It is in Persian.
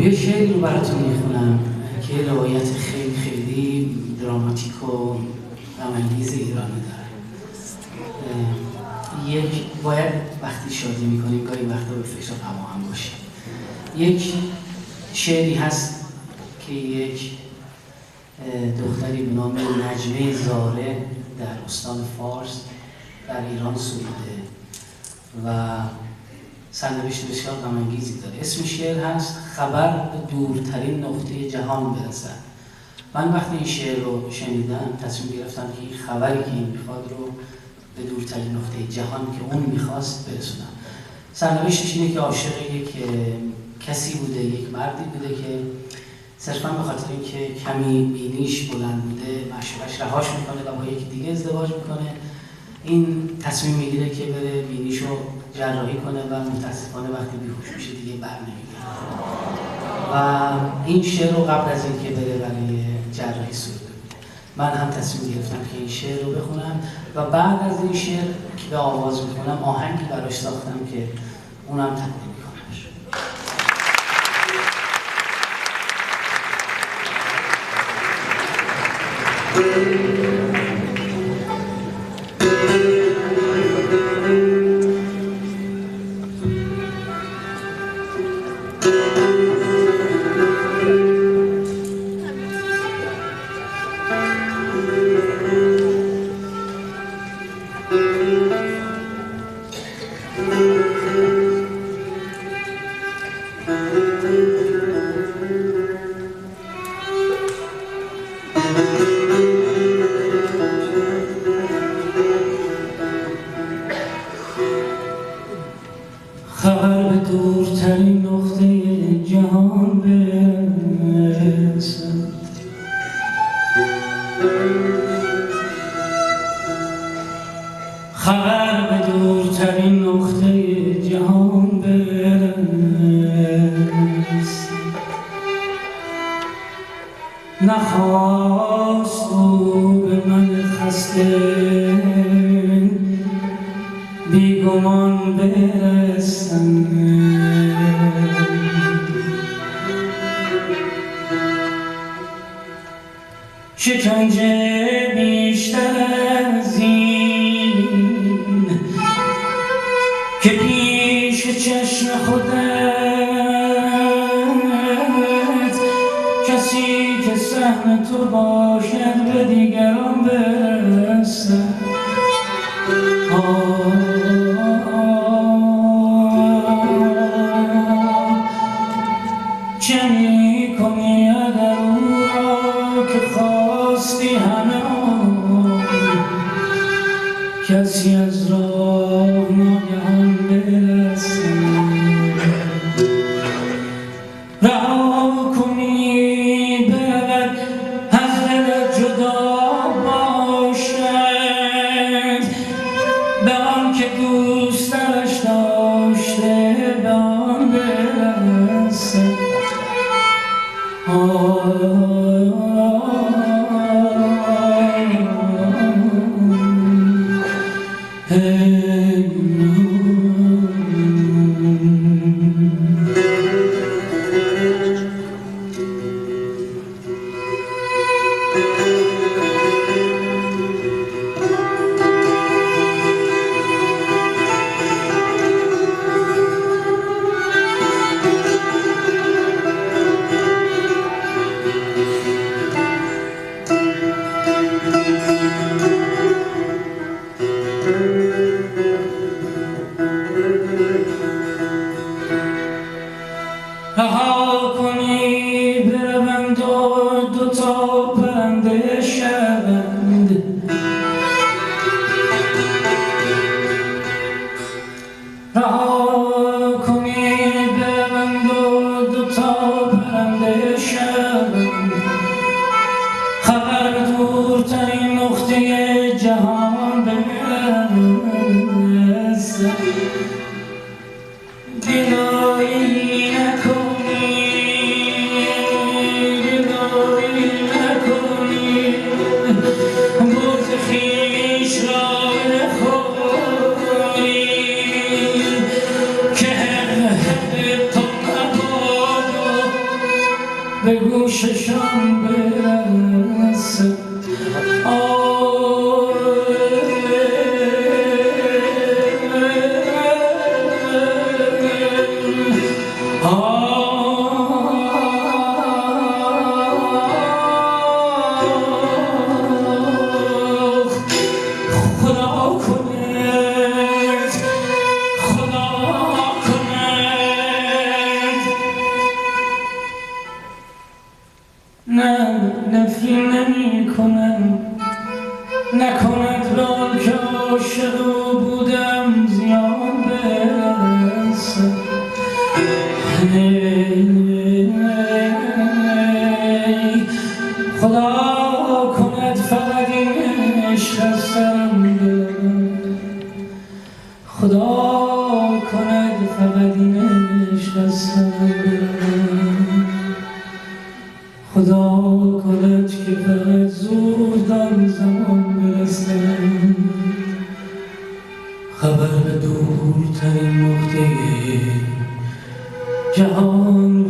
یه شعری رو براتون میخونم که روایت خیلی خیلی دراماتیک و غم‌انگیز ایرانی داره. باید وقتی شادی میکنیم گاهی وقتا به فکر غم هم باشیم. یک شعری هست که یک دختری به نام نجمه زاره در استان فارس در ایران سروده و سرنوشت بسیار غم‌انگیزی داره. اسم شعر هست خبر به دورترین نقطه جهان برسد. من وقتی این شعر رو شنیدم تصمیم گرفتم که این خبری که این میخواد رو به دورترین نقطه جهان که اون میخواست برسونم. سرنوشتش اینه که عاشق یک کسی بوده، یک مردی بوده که صرفا به خاطر اینکه کمی بینیش بلند بوده معشوقش رهاش میکنه و با یکی دیگه ازدواج میکنه. این تصمیم میگیره که بره بینیشو جراحی کنه و متاسفانه وقتی بیهوش میشه دیگه بر نمیگرده و این شعر رو قبل از اینکه بره برای جراحی سروده بود. من هم تصمیم گرفتم که این شعر رو بخونم و بعد از این شعر که به آواز میخونم آهنگی براش ساختم که اونم تقدیم میکنمش. خبر به دورترین نقطه جهان برسد، خبر به دورترین نقطه جهان برسد. نخواست او به من خسته بیگمان برسم، شکنجه بیشتر از این که پیش چشم خودت کسی که سهم تو باشد به دیگران برسد. چه می‌کنی اگر او را که خواستی هنوز کسی از راه ناگهان برسد؟ رها کنی برود از دلت جدا باشد به آن که دوستش داشته به آن برسد. رها کنی بروند و دوتا پرنده شوند، رها کنی بروند و دوتا پرنده شوند. خبر به دورترین نقطه جهان برسد. گدایی نکنی، گدایی نکنی به گوششان برسه. نفی نمی کنم، نکند ران که عاشق بودم زیان برسه. خدا کند فقط این عشق از سرم بره، خدا کند فقط این عشق از سرم بره، خدا کند که فقط زود آن زمان برسه، خبر به دورترین نقطه جهان